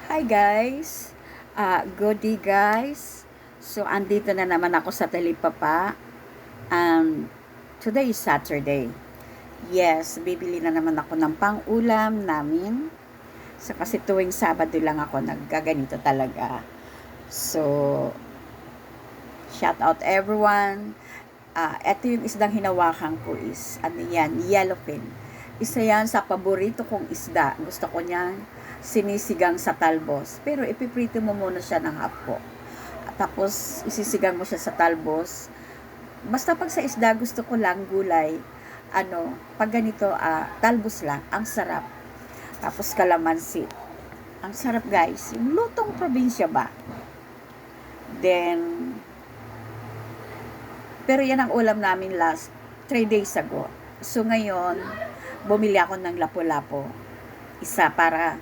Hi guys! Good day guys! So, andito na naman ako sa Talipapa. Today is Saturday. Yes, bibili na naman ako ng pang-ulam namin. So, kasi tuwing Sabado lang ako naggaganito talaga. So, shout out everyone. Ito yung isdang hinawakan ko is, ano yan, yellowfin. Isa yan sa paborito kong isda. Gusto ko niyan sinisigang sa talbos. Pero ipiprito mo muna siya ng hapko. Tapos isisigang mo siya sa talbos. Basta pag sa isda gusto ko lang gulay. Pag ganito, talbos lang. Ang sarap. Tapos kalamansi. Ang sarap guys. Yung lutong probinsya ba? Then, pero yan ang ulam namin last 3 days ago. So ngayon, bumili ako ng lapu-lapo. Isa para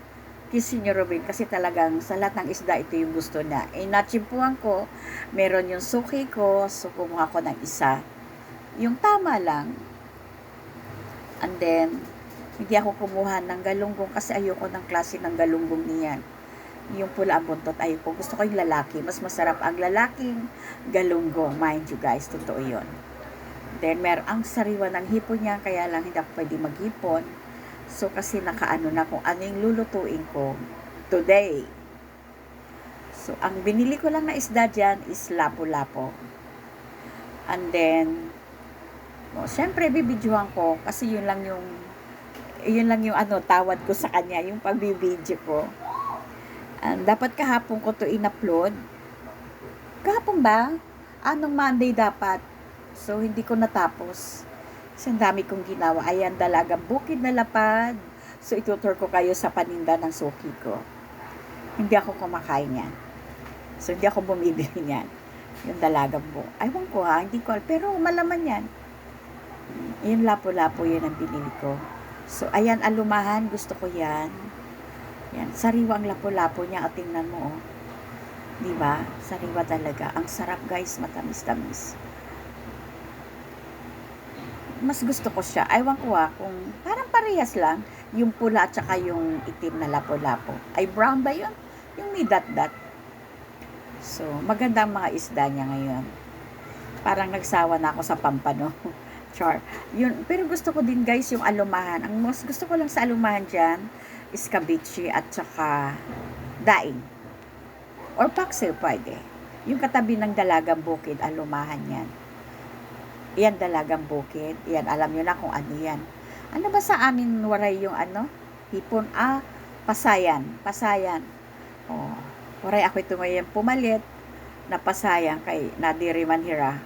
kay Senior Robin kasi talagang sa lahat ng isda ito yung gusto niya. Natsimpuhan ko, meron yung suki ko, so kumuha ko ng isa. Yung tama lang. And then, hindi ako kumuha ng galunggong kasi ayoko ng klase ng galunggong niyan. Yung pula ang buntot ayoko. Gusto ko yung lalaki. Mas masarap ang lalaking galunggong. Mind you guys, totoo yun. Then, ang sariwa ng hipon niya, kaya lang hindi ako pwede maghipon. So, kasi nakaano na kung ano yung lulutuin ko today. So, ang binili ko lang na isda dyan is lapu-lapo. And then, syempre, bibidyohan ko kasi yun lang yung tawad ko sa kanya, yung pagbibidyo ko. Dapat kahapon ko to in-upload. Kahapon ba? Anong Monday dapat? So, hindi ko natapos. Kasi ang dami kong ginawa. Ayan, dalagang bukid na lapad. So, itutur ko kayo sa paninda ng suki ko. Hindi ako kumakain yan. So, hindi ako bumibili niyan. Yung dalagang bukid. Aywan ko ha, hindi ko. Pero malaman yan. Yung lapo-lapo yun ang binili ko. So, ayan, alumahan. Gusto ko yan. Yan, sariwa ang lapo-lapo niya. At tingnan mo, oh. Diba? Sariwa talaga. Ang sarap, guys. Matamis-tamis. Mas gusto ko siya. Aywan ko kung parang parehas lang. Yung pula at saka yung itim na lapo-lapo. Ay, brown ba yun? Yung may dot-dot. So, maganda ang mga isda niya ngayon. Parang nagsawa na ako sa pampano. Char. Yun. Pero gusto ko din, guys, yung alumahan. Ang mas gusto ko lang sa alumahan dyan is kabichi at saka daing. Or paksiw pwede. Yung katabi ng dalagang bukid, alumahan yan. Yan, dalagang bukid. Yan, alam nyo na kung ano yan. Ano ba sa amin waray yung hipon? Pasayan. Pasayan. Oh, waray ako ito ngayon pumalit na pasayan kay Nadiri Manhira.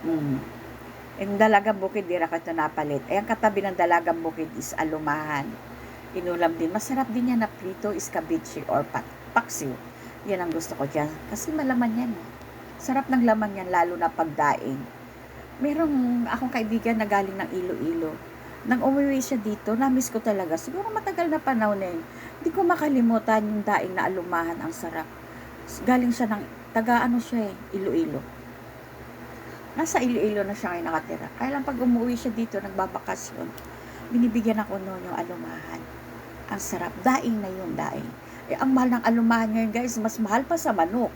Yung dalagang bukid, di ako ito napalit. Ang katabi ng dalagang bukid is alumahan. Inulam din. Masarap din yan na prito is kabichi or paksiw. Yan ang gusto ko dyan. Kasi malaman yan. Sarap ng laman yan, lalo na pagdaing. Merong akong kaibigan na galing ng Iloilo. Nang umuwi siya dito, namiss ko talaga. Siguro matagal na panahon na yun. Hindi ko makalimutan yung daing na alumahan. Ang sarap. Galing siya ng, Iloilo. Nasa Iloilo na siya ngayon nakatira. Kaya lang pag umuwi siya dito, nagbabakasyon, binibigyan ako noon yung alumahan. Ang sarap. Daing na yun, daing. Ang mahal ng alumahan ngayon, guys, mas mahal pa sa manok.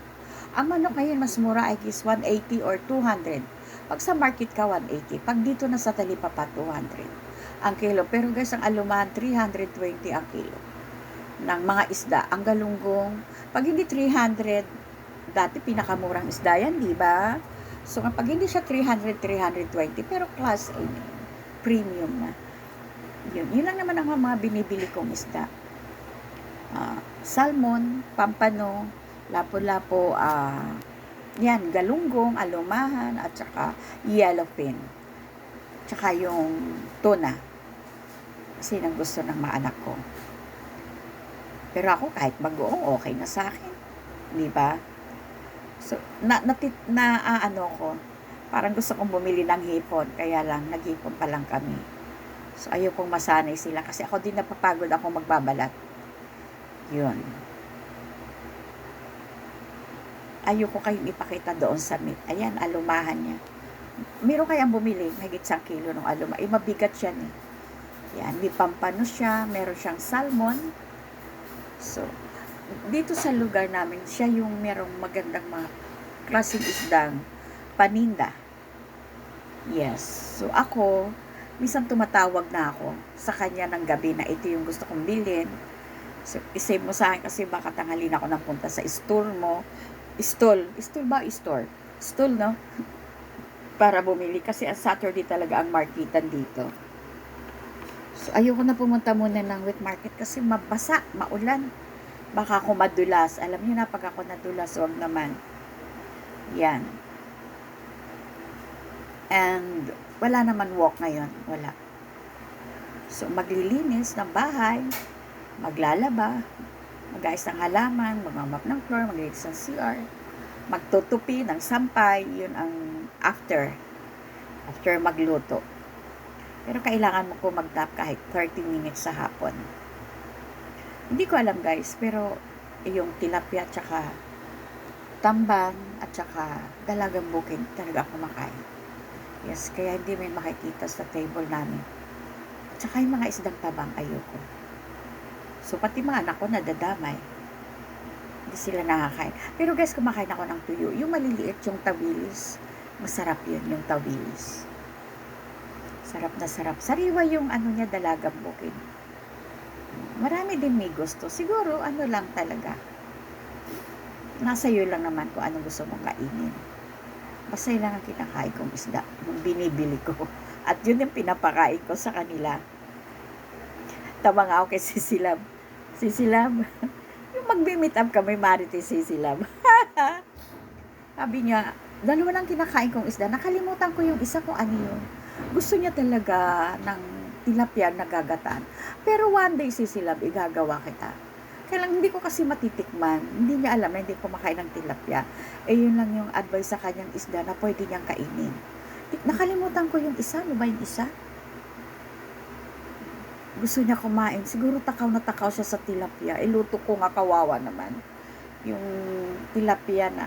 Ang manok ngayon, mas mura, I guess, 180 or 200. Pag sa market ka, 180. Pag dito na sa Talipapa, 200 ang kilo. Pero guys, ang alumahan, 320 ang kilo. Ng mga isda. Ang galunggong, pag hindi 300, dati pinakamurang isda yan, di ba? So, pag hindi siya 300, 320, pero class A, premium na. Yun lang naman ang mga binibili kong isda. Salmon, pampano, lapo-lapo, yan, galunggong, alumahan, at saka yellowfin. Tsaka yung tuna. Kasi nang gusto ng mga anak ko. Pero ako kahit bagoong, okay na sa akin. Di ba? So, ko, parang gusto kong bumili ng hipon. Kaya lang, naghipon pa lang kami. So, ayokong masanay sila. Kasi ako din napapagod ako magbabalat. Yun. Ayoko kayong ipakita doon sa meat. Ayan, alumahan niya. Meron kayang bumili, higit 1 kilo ng alumahan. Mabigat yan eh. Yan, may pampano siya, meron siyang salmon. So, dito sa lugar namin, siya yung merong magandang mga klaseng isdang paninda. Yes. So, ako, minsan tumatawag na ako sa kanya ng gabi na ito yung gusto kong bilhin. So, isave mo sa akin kasi baka tanghalin ako nang punta sa store mo. Stall ba? Stall, no? Para bumili kasi ang Saturday talaga ang marketan dito. So, ayoko na pumunta muna ng wet market kasi mabasa, maulan. Baka ako madulas. Alam niyo na, pag ako nadulas, wag naman. Yan. And, wala naman walk ngayon. Wala. So, maglilinis ng bahay, maglalaba, mag-ayos ng halaman, magmamap ng floor, maglinis ng CR, magtutupi ng sampay, yun ang after magluto. Pero kailangan mo ko mag-nap kahit 30 minutes sa hapon. Hindi ko alam guys, pero yung tilapia at saka tamban at saka dalagang bukid talaga ako makain. Yes, kaya hindi may makikita sa table namin. At saka yung mga isdang tabang ayoko. So pati mga anak ko nadadamay. Hindi sila nakakain. Pero guys, kumakain ako ng tuyo. Yung maliliit, yung tawilis. Masarap yun, yung tawilis. Sarap na sarap. Sariwa yung ano niya, dalagang bukid. Marami din may gusto. Siguro, ano lang talaga. Nasa iyo lang naman kung anong gusto mong kainin. Basta yun lang ang kinakain kong isda. Yung binibili ko. At yun yung pinapakain ko sa kanila. Tama nga ako kay Sisilab. Sisilab. Yung magbi-meet up kami, Marites Sisilab. Sabi niya, dalawa lang kinakain kong isda. Nakalimutan ko yung isa kung ano yun. Gusto niya talaga ng tilapia na gagataan. Pero one day, Sisilab, igagawa kita. Kaya lang, hindi ko kasi matitikman. Hindi niya alam na hindi ko makain ng tilapia. Eh, yun lang yung advice sa kanyang isda na pwede niyang kainin. Nakalimutan ko yung isa. Ano ba yung isa? Gusto niya kumain. Siguro takaw na takaw siya sa tilapia. Iluto ko nga, kawawa naman. Yung tilapia na.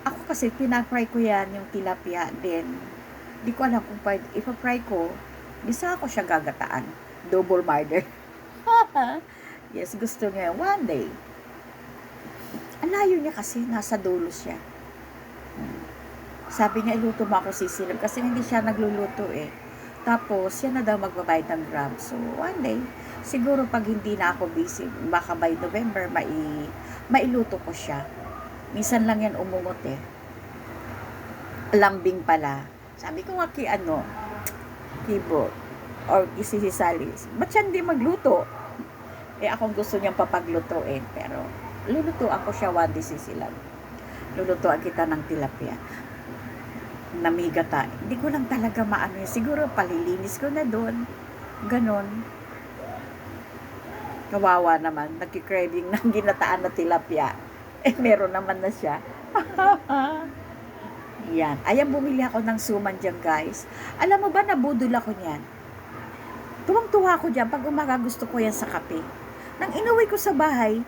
Ako kasi, pinafry ko yan, yung tilapia. Then, di ko alam kung pwede. Ipa-fry ko, bisa ako siya gagataan. Double murder. Yes, gusto niya. One day. Ang layo niya kasi, nasa dulo siya. Sabi niya, iluto mo ako Sisilab. Kasi hindi siya nagluluto eh. Tapos, siya na daw magbabayad ng Grab. So, one day, siguro pag hindi na ako busy, baka by November, mailuto ko siya. Minsan lang yan umungot eh. Lambing pala. Sabi ko nga Kibo, or Isisalis, ba't siya hindi magluto? Eh, akong gusto niyang papaglutuin. Pero, lulutuan ko siya one day Sisilab. Lulutuan kita ng tilapia. Namigata. Hindi ko lang talaga maano yun. Siguro palilinis ko na doon. Ganon. Kawawa naman. Nagkikraving ng ginataan na tilapia. Eh, meron naman na siya. Yan. Ayan, bumili ako ng suman dyan, guys. Alam mo ba, nabudol ako niyan. Tuwang-tuwa ako dyan. Pag umaga, gusto ko yan sa kape. Nang inuwi ko sa bahay,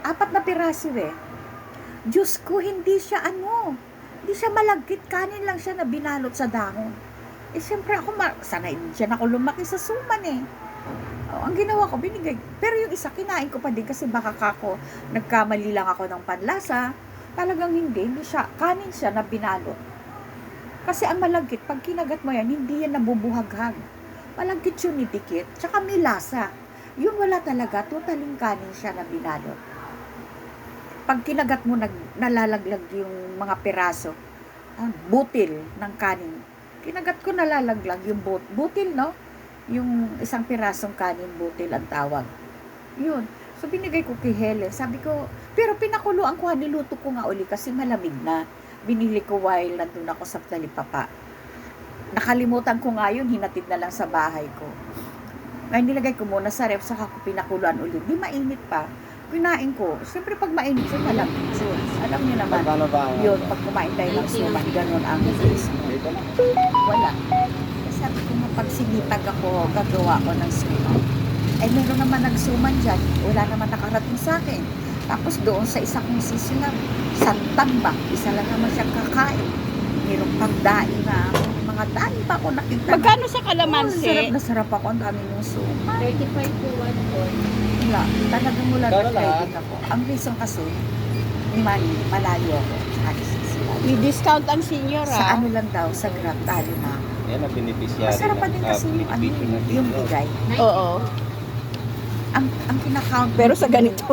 4 na piraso eh. Diyos ko, hindi siya hindi siya malagkit. Kanin lang siya na binalot sa dahon. Eh, siyempre ako, sanay din siya na ako lumaki sa suman eh. Ang ginawa ko, binigay. Pero yung isa, kinain ko pa din kasi baka nagkamali lang ako ng panlasa. Talagang hindi siya, kanin siya na binalot. Kasi ang malagkit, pag kinagat mo yan, hindi yan nabubuhaghag. Malagkit yun, idikit. Tsaka may lasa. Yun wala talaga, totaling kanin siya na binalot. Pag kinagat mo, nalalaglag yung mga piraso. Butil ng kanin. Kinagat ko, nalalaglag yung butil, no? Yung isang pirasong kanin, butil ang tawag. Yun. So, binigay ko kay Helen. Sabi ko, pero pinakuluan ko, niluto ko nga uli kasi malamig na. Binili ko while nandun ako sa Talipapa. Nakalimutan ko nga yun, hinatid na lang sa bahay ko. Ngayon nilagay ko muna sa ref, saka ko pinakuluan ulit. Di mainit pa. Kinain ko. Siyempre pag mainit siya, malamig siya. Alam niyo naman, yun, pag kumain tayo ng suman, ganun ang face mo. Wala. Sabi ko nga, pag sinipag ako, gagawa ko ng suman. Eh, meron naman nagsuman dyan. Wala naman nakarating sa akin. Tapos doon sa isa kong Sisilab, santang ba? Isa lang naman siyang kakain. Merong pagdaing na, mga daing pa ako nakita. Magkano sa kalamansi? Sarap na sarap ako. Ang dami yung suman. 35 to 1 4. Wala. Talagang wala Ikaw na na lahat. trading ako. Ang reason kasi, malayo ako. Alis sila. May discount ang senior Sa ah. ano lang daw, sa Grab, talo na. Yan ang beneficiary Masarap pa din kasi yung ano, yung bigay. Oo. Ang kinakount Pero sa ganito.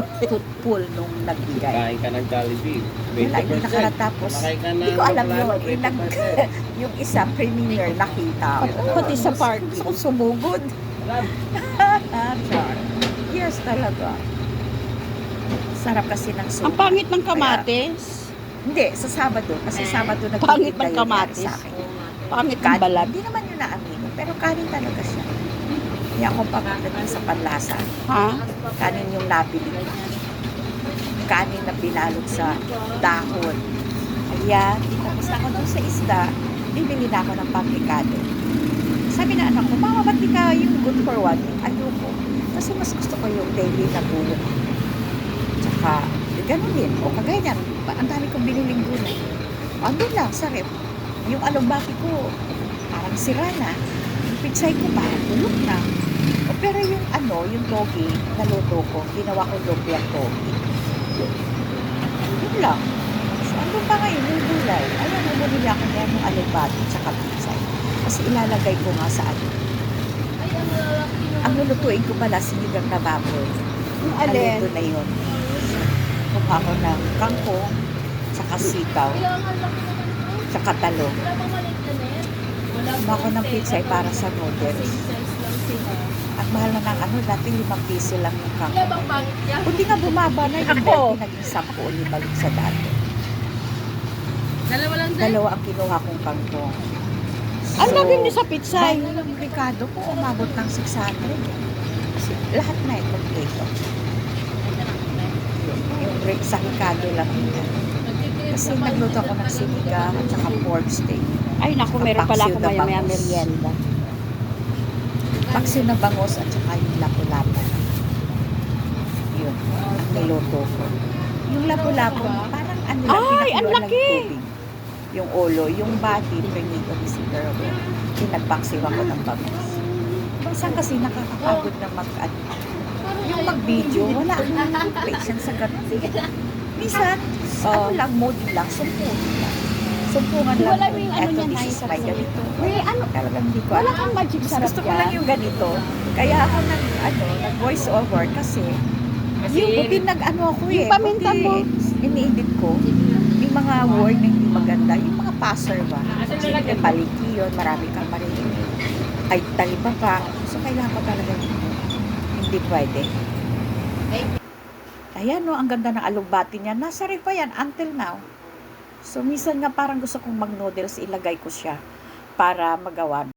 pool nung nagbigay. Kain ka ng Jollibee. Wala, hindi nakaratapos. Kumakain ka ng Hindi ko alam plano, yun. 20%. Yung isa, premier, nakita. Pati sa parking. Gusto kong sumugod. Char. Yes, talaga. Sarap kasi ng soup. Ang pangit ng kamatis. Hindi, sa Sabado. Kasi Sabado Pangit nagtitinda ng yun kamatis. sa akin. Pangit ng Kanin. balat. Hindi naman yun naaminin. Pero kanin talaga siya. Hindi ako pagkakita sa panlasa. Ha? Kanin yung nabili. Kanin na binalot sa dahon. Kaya, tapos ako doon sa isda, bibili na ako ng pamplikado. Sabi na anak ko, mama, ba't di ka yung good for one? Ayoko. Kasi mas gusto ko yung daily na bulo. Tsaka, ganun din. O kagaya niyan, ang dami kong biniling gulay. Andun lang, sa rep. Yung alugbati ko, parang sira na. Yung pitsay ko, parang tulog na. O, pero yung yung togi, naluto ko, ginawa ko lumpiang togi. Yun lang. So, ano pa ngayon yung gulay? Ayan, bumili ako niyan yung alugbati tsaka pitsay. Kasi ilalagay ko nga sa ano. Ang lulutuin ko pala, sinigang na baboy. Yung alin? Aluto na yun. Kuha ko ng kangkong, tsaka sitaw, tsaka talong. Kuha ko ng pitsay para sa noodles. At mahal na ng dati 5 piso lang yung kangkong. Kundi nga bumaba na yung Ako. dati naging 10 ulit balik sa dati. Dalawa lang din. Dalawa ang kinuha kong kangkong. Ang lagi niyo sa pitsay. Bago yung Ricardo ko, umabot ng 600. Kasi lahat na ito kompleto. Yung break sa Ricardo lang yun. Kasi nagluto ako ng sinigang at saka pork steak. Ay naku, meron pala ako Paksiw na maya-maya bangus. merienda. Paksiw na bangos at saka yung lapu-lapu. Yun, ang niluto ko. Yung lapu-lapu, parang ano lang, Ay, ang pinakuluan ng laki! tubig. Yung ulo, yung body, prinito ni si girl. Pinagpaksiw ako ng bangus. Minsan kasi nakakapagod na yung mag-video, wala akong patience sa ganun. Minsan, lang, mood lang, sumpungan lang. Sumpungan lang. Wala mo yung ano Eto, niya, this is Nay, my sa ganito. May ano, Talagang hindi ko wala alam. kang magic Mas sarap gusto ko lang yan. yung ganito. Kaya ako nag voice over kasi yung buti ako Yung paminta mo. Ini-edit ko. May mga word na hindi maganda. Yung mga passer ba? Sige, paliki yun. Marami kang marinig. Ay, talipa pa. So, kailangan ko talaga hindi pwede. Ayan, no, ang ganda ng alugbati niya. Nasa ref pa yan until now. So, minsan nga parang gusto kong mag-noodles, ilagay ko siya para magawa